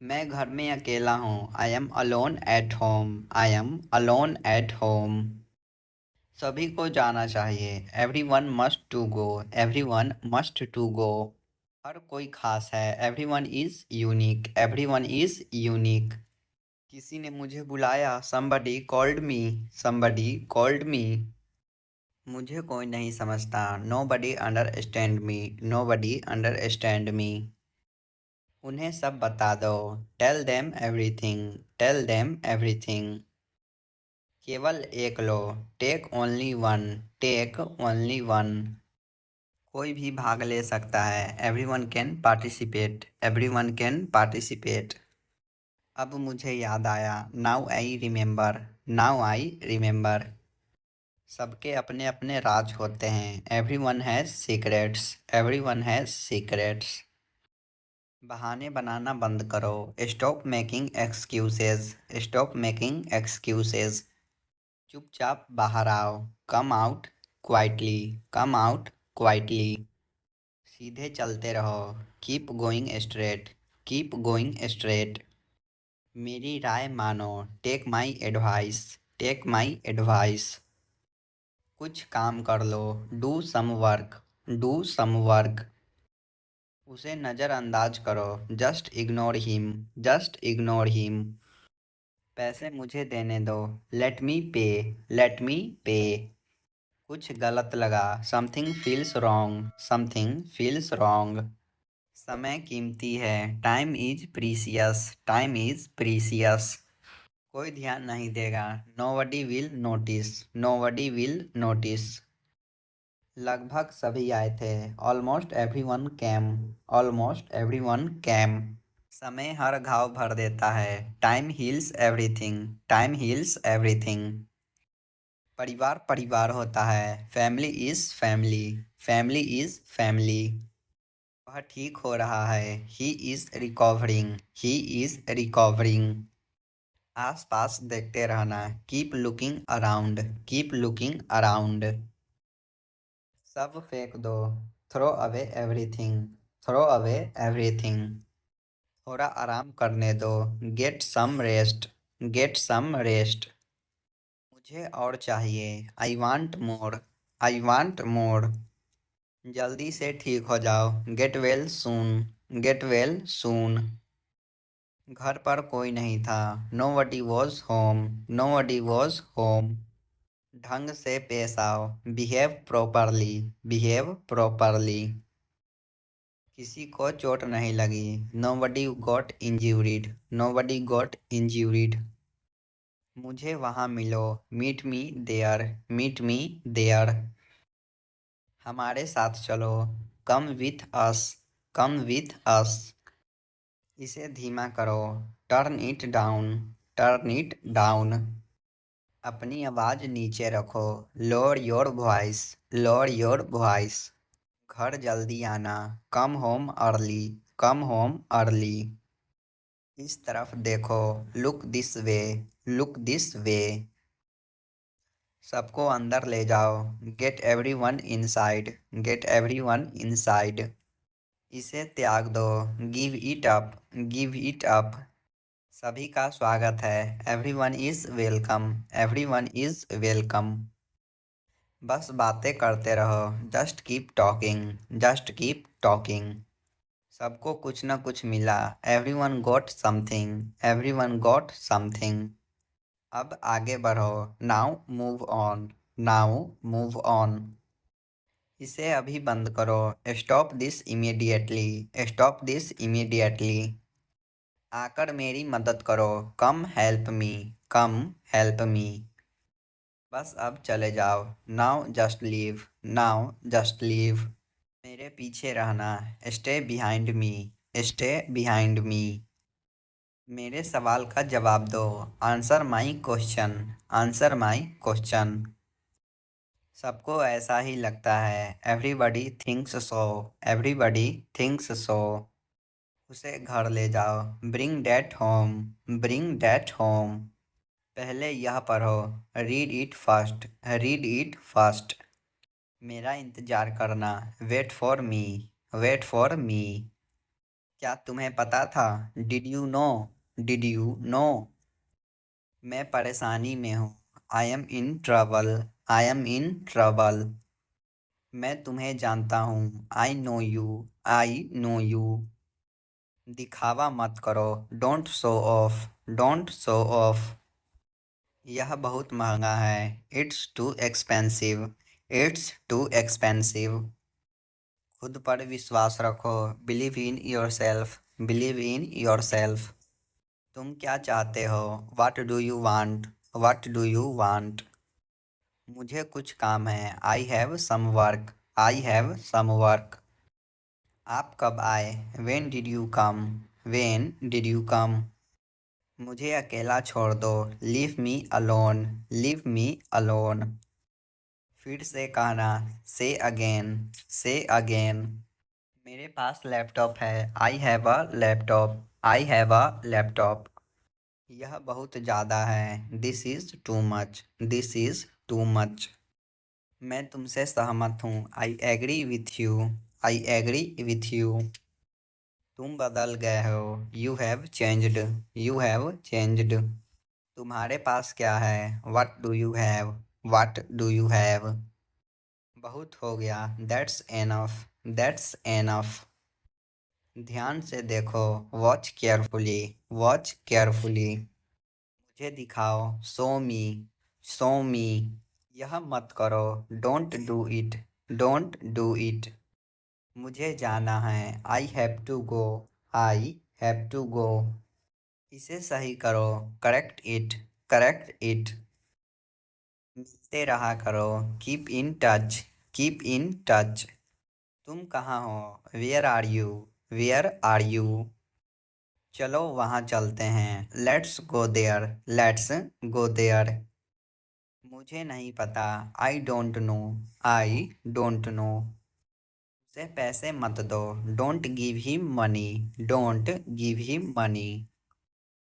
मैं घर में अकेला हूँ। I am alone at home. I am alone at home. सभी को जाना चाहिए। Everyone must to go. Everyone must to go. हर कोई खास है। Everyone is unique. Everyone is unique. किसी ने मुझे बुलाया। somebody called me। somebody called me। मुझे कोई नहीं समझता। nobody understand me। nobody understand me। उन्हें सब बता दो। Tell them everything. Tell them everything. केवल एक लो। Take only one. Take only one. कोई भी भाग ले सकता है। Everyone can participate. Everyone can participate. अब मुझे याद आया। Now I remember. Now I remember. सबके अपने अपने राज होते हैं। Everyone has secrets. Everyone has secrets. बहाने बनाना बंद करो। Stop making excuses. Stop making excuses. चुपचाप बाहर आओ। Come out quietly. कम आउट क्वाइटली। सीधे चलते रहो। Keep going straight. Keep going straight. मेरी राय मानो। Take my advice. Take my advice. कुछ काम कर लो। Do some work. Do some work. उसे नज़रअंदाज करो। Just ignore him. Just ignore him. पैसे मुझे देने दो। लेट मी पे। लेट मी पे। कुछ गलत लगा। Something feels wrong. Something feels wrong. समय कीमती है। Time is precious. Time is precious. कोई ध्यान नहीं देगा। Nobody will notice. Nobody will notice. लगभग सभी आए थे। Almost everyone came. Almost everyone came. समय हर घाव भर देता है। Time heals everything. Time heals everything. परिवार परिवार होता है। Family is family. Family is family. वह ठीक हो रहा है। He is recovering. He is recovering. आस पास देखते रहना। Keep looking around. Keep looking around. सब फेंक दो। Throw away everything. Throw away everything. थोड़ा आराम करने दो। Get some rest. Get some rest. मुझे और चाहिए। I want more. I want more. जल्दी से ठीक हो जाओ। Get well soon. Get well soon. घर पर कोई नहीं था। nobody was home। nobody was home। ढंग से पेश आओ। behave properly। behave properly। किसी को चोट नहीं लगी। nobody got injured। nobody got injured। मुझे वहाँ मिलो। meet me there। meet me there। हमारे साथ चलो। come with us। come with us। इसे धीमा करो। Turn it down. Turn it down. अपनी आवाज़ नीचे रखो। Lower your voice. Lower your voice. घर जल्दी आना। Come home early. Come home early. इस तरफ देखो। Look this way. Look this way. सबको अंदर ले जाओ। Get everyone inside. Get everyone inside. इसे त्याग दो। Give it up. Give it up. सभी का स्वागत है। Everyone is welcome. Everyone is welcome. बस बातें करते रहो। Just keep talking. Just keep talking. सबको कुछ न कुछ मिला। Everyone got something. Everyone got something. अब आगे बढ़ो। Now move on. Now move on. इसे अभी बंद करो। Stop this immediately. Stop this immediately. आकर मेरी मदद करो। कम हेल्प मी। कम हेल्प मी। बस अब चले जाओ। Now just leave. Now just leave. मेरे पीछे रहना। Stay behind me. Stay behind me. मेरे सवाल का जवाब दो। Answer my question. Answer my question. सबको ऐसा ही लगता है। Everybody thinks so. Everybody thinks so. उसे घर ले जाओ। Bring that home. Bring that home. पहले यह पढ़ो। Read it first. Read it first. मेरा इंतज़ार करना। Wait for me. Wait for me. क्या तुम्हें पता था? Did you know? Did you know? मैं परेशानी में हूँ। I am in trouble. I am in trouble. मैं तुम्हें जानता हूँ। I know you. I know you. दिखावा मत करो। Don't show off. Don't show off. यह बहुत महंगा है। It's too expensive. It's too expensive. खुद पर विश्वास रखो। Believe in yourself. Believe in yourself. तुम क्या चाहते हो? What do you want? What do you want? मुझे कुछ काम है। I have some work. I have some work. आप कब आए? When did you come? When did you कम? मुझे अकेला छोड़ दो। Leave me alone. Leave me alone. फिर से कहना। से अगेन। से अगेन। मेरे पास लैपटॉप है। I have a laptop. I have a laptop. यह बहुत ज़्यादा है। This is too much. This is too much. मैं तुमसे सहमत हूँ। I agree with you. I agree with you. तुम बदल गए हो। You have changed. You have changed. तुम्हारे पास क्या है? What do you have? What do you have? बहुत हो गया। That's enough. That's enough. ध्यान से देखो। Watch carefully. Watch carefully. मुझे दिखाओ। Show me. Show me. यह मत करो। Don't do it. Don't do it. मुझे जाना है। I have to go. I have to go. इसे सही करो। Correct it. Correct it. मिलते रहा करो। Keep in touch. Keep in touch. तुम कहाँ हो? Where are you? Where are you? चलो वहाँ चलते हैं। Let's go there. Let's go there. मुझे नहीं पता। I don't know. I don't know. उसे पैसे मत दो। Don't give him money. Don't give him money.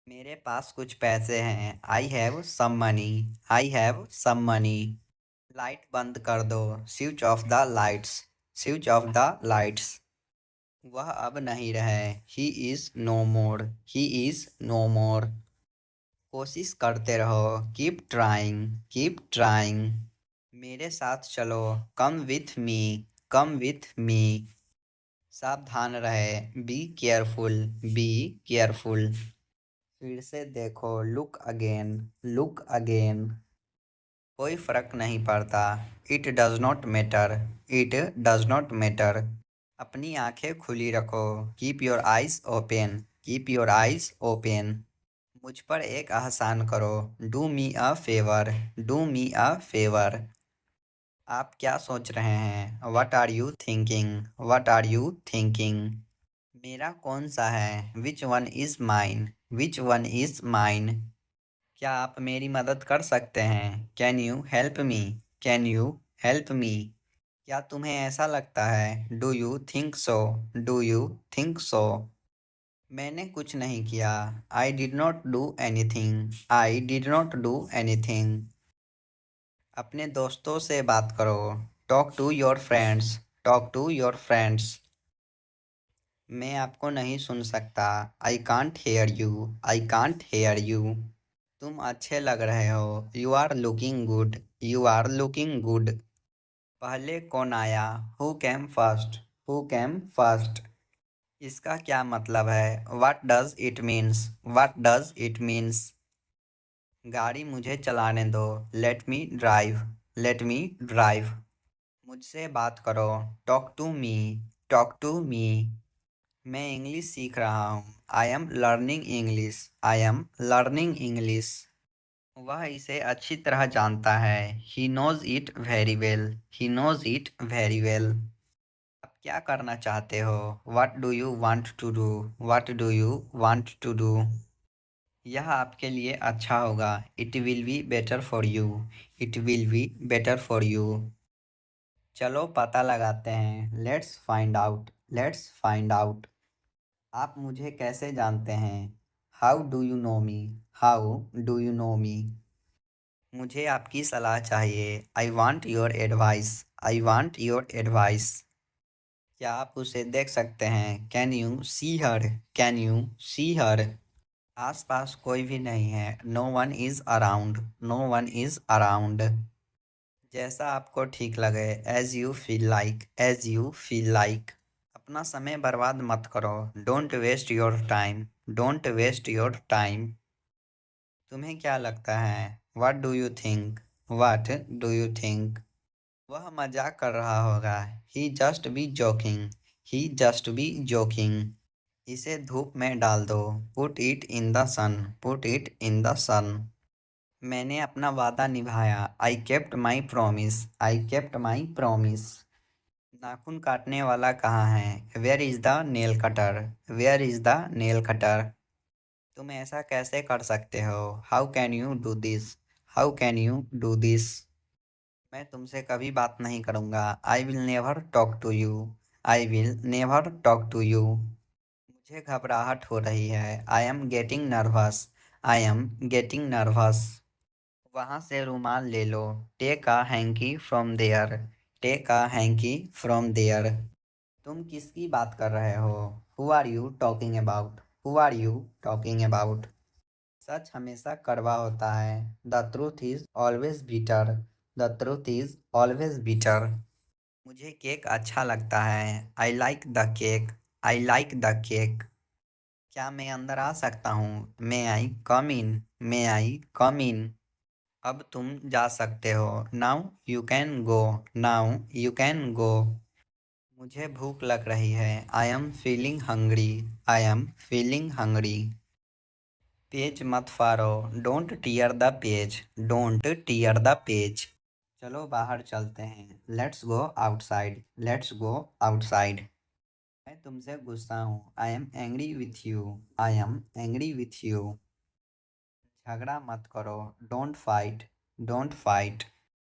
मेरे पास कुछ पैसे हैं। I have some money. I have some money. Light बंद कर दो। Switch off the lights. Switch off the lights. वह अब नहीं रहे। He is no more. He is no more. कोशिश करते रहो। Keep trying. Keep trying. मेरे साथ चलो। Come with me. Come with me. सावधान रहे। Be careful. Be careful. फिर से देखो। Look again. Look again. कोई फर्क नहीं पड़ता। It does not matter. It does not matter. अपनी आंखें खुली रखो। Keep your eyes open. Keep your eyes open. मुझ पर एक एहसान करो। Do me a favour. Do me a favour. आप क्या सोच रहे हैं? What are you thinking? What are you thinking? मेरा कौन सा है? Which one is mine? Which one is mine? क्या आप मेरी मदद कर सकते हैं? Can you help me? Can you help me? क्या तुम्हें ऐसा लगता है? Do you think so? Do you think so? मैंने कुछ नहीं किया। I did not do anything. I did not do anything. अपने दोस्तों से बात करो। Talk to your friends. Talk to your friends. मैं आपको नहीं सुन सकता। I can't hear you. I can't hear you. तुम अच्छे लग रहे हो। You are looking good. You are looking good. पहले कौन आया? Who came first? Who came first? इसका क्या मतलब है? What does it means? What does it means? गाड़ी मुझे चलाने दो। Let me drive. Let me drive. मुझसे बात करो। Talk to me. Talk to me. मैं इंग्लिश सीख रहा हूँ। I am learning English. I am learning English. वह इसे अच्छी तरह जानता है। He knows it very well. He knows it very well. आप क्या करना चाहते हो? What do you want to do? What do you want to do? यह आपके लिए अच्छा होगा। It will be better for you. It will be better for you. चलो पता लगाते हैं। Let's find out. Let's find out. आप मुझे कैसे जानते हैं? How do you know me? How do you know मी? मुझे आपकी सलाह चाहिए। I want your advice. I want your advice. क्या आप उसे देख सकते हैं? Can you see her? Can you see her? आसपास कोई भी नहीं है। No one is around. No one is around. जैसा आपको ठीक लगे। As you feel like. As you feel like. अपना समय बर्बाद मत करो। Don't waste your time. Don't waste your time. तुम्हें क्या लगता है? What do you think? What do you think? वह मजाक कर रहा होगा। He just be joking. He just be joking. इसे धूप में डाल दो। Put it in the sun. Put it in the sun. मैंने अपना वादा निभाया। I kept my promise. I kept my promise. नाखून काटने वाला कहाँ है? Where is the nail cutter? Where is the nail cutter? तुम ऐसा कैसे कर सकते हो? How can you do this? How can you do this? मैं तुमसे कभी बात नहीं करूँगा। I will never talk to you. I will never talk to you. मुझे घबराहट हो रही है। I am getting nervous. I am getting nervous. वहाँ से रुमाल ले लो। Take a hankie from there. Take a hankie from there. तुम किसकी बात कर रहे हो? Who are you talking about? Who are you talking about? सच हमेशा कड़वा होता है। The truth is always bitter. The truth is always bitter. मुझे केक अच्छा लगता है। I like the cake. I like the cake. क्या मैं अंदर आ सकता हूँ? मे आई कम इन? मे आई कम इन? अब तुम जा सकते हो। Now you can go. Now you can go. मुझे भूख लग रही है। I am feeling hungry. I am feeling hungry. Page मत फाड़ो। Don't tear the page. Don't tear the page. चलो बाहर चलते हैं। Let's go outside. Let's go outside. मैं तुमसे गुस्सा हूँ। I am angry with you. I am angry with you. झगड़ा मत करो। Don't fight. Don't fight.